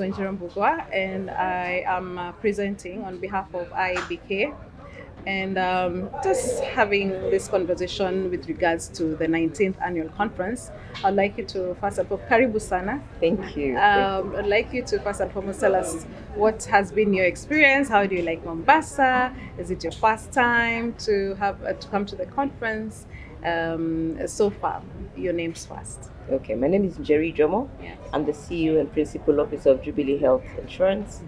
Nigerian Bugwa, and I am presenting on behalf of IBK and just having this conversation with regards to the 19th annual conference. I'd like you to first and foremost, Karibu Sana. Thank you. I'd like you to first and foremost tell us what has been your experience. How do you like Mombasa? Is it your first time to have to come to the conference? So far, your name's first. Okay, my name is Jerry Jomo. Yes. I'm the CEO and Principal Officer of Jubilee Health Insurance.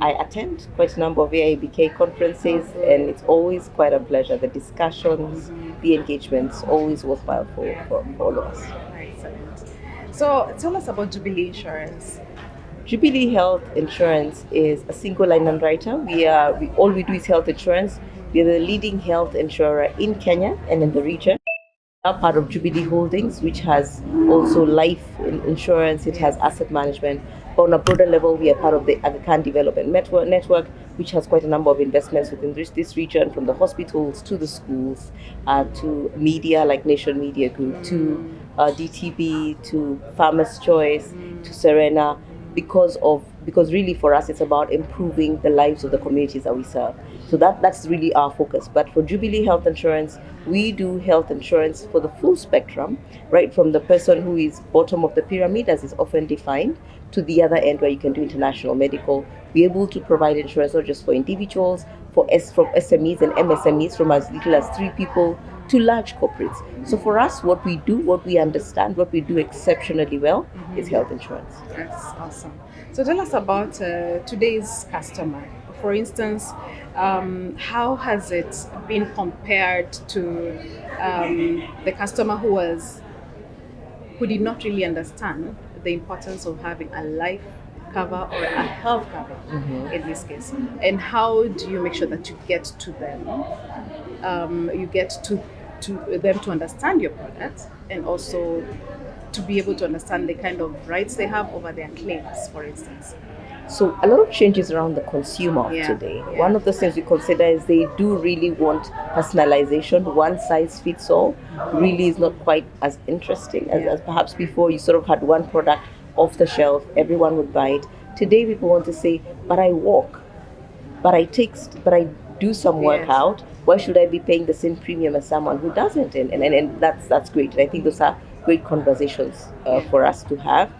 I attend quite a number of AIBK conferences, and it's always quite a pleasure. The discussions, the engagements, always worthwhile for all of us. Excellent. So tell us about Jubilee Insurance. Jubilee Health Insurance is a single line underwriter. All we do is health insurance. We are the leading health insurer in Kenya and in the region. Are part of Jubilee Holdings, which has also life insurance, it has asset management. But on a broader level, we are part of the Aga Khan Development Network, which has quite a number of investments within this region, from the hospitals to the schools, to media like Nation Media Group, to DTB, to Farmers Choice, to Serena, because really for us it's about improving the lives of the communities that we serve. So that's really our focus. But for Jubilee Health Insurance, we do health insurance for the full spectrum, right from the person who is bottom of the pyramid, as is often defined, to the other end where you can do international medical. We're able to provide insurance not just for individuals, from SMEs and MSMEs, from as little as 3 people to large corporates. So for us, what we do, what we understand, what we do exceptionally well is health insurance. That's awesome. So tell us about today's customer. For instance, how has it been compared to the customer who did not really understand the importance of having a life cover or a health cover in this case? And how do you make sure that you get to them? You get to them to understand your product, and also to be able to understand the kind of rights they have over their claims, for instance. So a lot of changes around the consumer of today. One of the things we consider is they do really want personalization. One size fits all really is not quite as interesting as perhaps before. You sort of had one product off the shelf, everyone would buy it. Today people want to say, but I walk, but I do some workout. Why should I be paying the same premium as someone who doesn't? And that's great. And I think those are great conversations for us to have.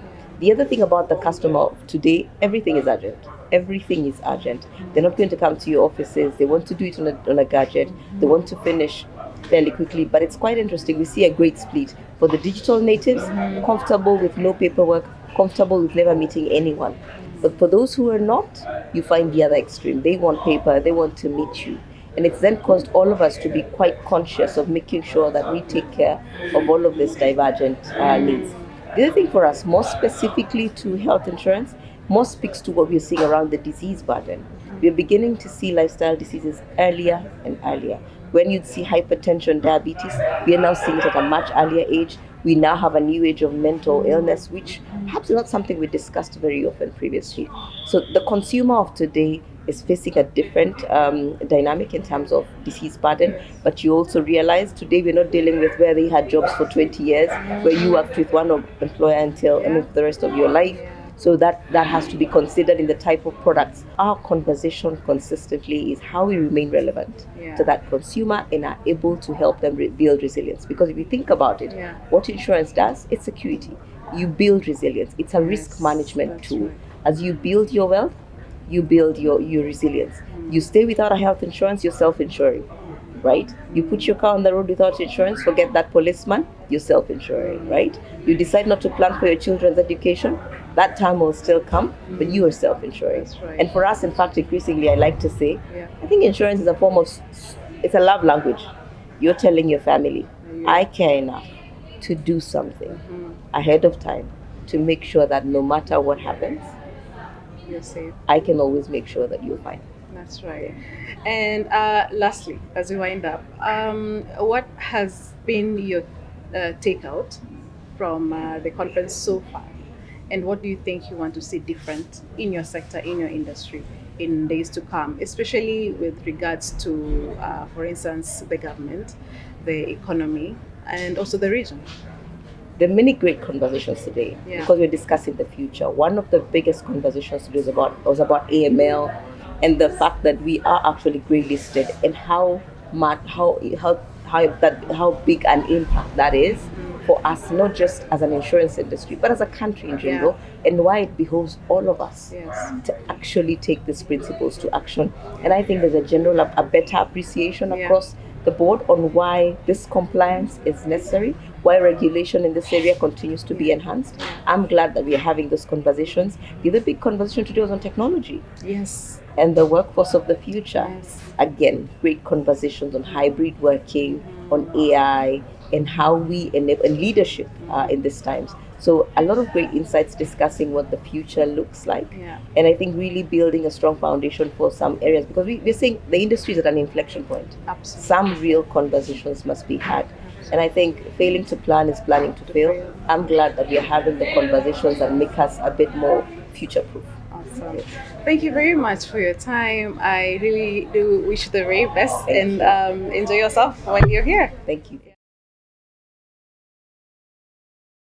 The other thing about the customer of today, everything is urgent. Everything is urgent. They're not going to come to your offices. They want to do it on a gadget. They want to finish fairly quickly. But it's quite interesting. We see a great split for the digital natives, comfortable with no paperwork, comfortable with never meeting anyone. But for those who are not, you find the other extreme. They want paper. They want to meet you. And it's then caused all of us to be quite conscious of making sure that we take care of all of these divergent needs. The other thing for us, more specifically to health insurance, more speaks to what we're seeing around the disease burden. We're beginning to see lifestyle diseases earlier and earlier. When you'd see hypertension, diabetes, we are now seeing it at a much earlier age. We now have a new age of mental illness, which perhaps is not something we discussed very often previously. So the consumer of today is facing a different dynamic in terms of disease burden. But you also realize today we're not dealing with where they had jobs for 20 years, where you worked with one employer until for the rest of your life. So that has to be considered in the type of products. Our conversation consistently is how we remain relevant to that consumer and are able to help them build resilience. Because if you think about it, what insurance does, it's security. You build resilience. It's a risk management tool. Right. As you build your wealth, you build your resilience. You stay without a health insurance, you're self-insuring, right? You put your car on the road without insurance, forget that policeman, you're self-insuring, right? You decide not to plan for your children's education, that time will still come, but you are self-insuring. Right. And for us, in fact, increasingly, I like to say, I think insurance is a form of, it's a love language. You're telling your family, I care enough to do something ahead of time to make sure that no matter what happens, you're safe. I can always make sure that you're fine. That's right. And lastly, as we wind up, what has been your takeout from the conference so far? And what do you think you want to see different in your sector, in your industry, in days to come, especially with regards to, for instance, the government, the economy, and also the region? there are many great conversations today because we're discussing the future. One of the biggest conversations today was about AML and the fact that we are actually grey listed and how big an impact that is for us, not just as an insurance industry, but as a country in general, and why it behoves all of us to actually take these principles to action. And I think there's a better appreciation across the board on why this compliance is necessary, why regulation in this area continues to be enhanced. I'm glad that we are having those conversations. The other big conversation today was on technology. Yes. And the workforce of the future. Yes. Again, great conversations on hybrid working, on AI, and how we enable and leadership in these times. So a lot of great insights discussing what the future looks like. And I think really building a strong foundation for some areas, because we're seeing the industry is at an inflection point. Absolutely. Some real conversations must be had. And I think failing to plan is planning to fail. I'm glad that we are having the conversations that make us a bit more future-proof. Awesome. Thank you very much for your time. I really do wish you the very best and enjoy yourself when you're here. Thank you.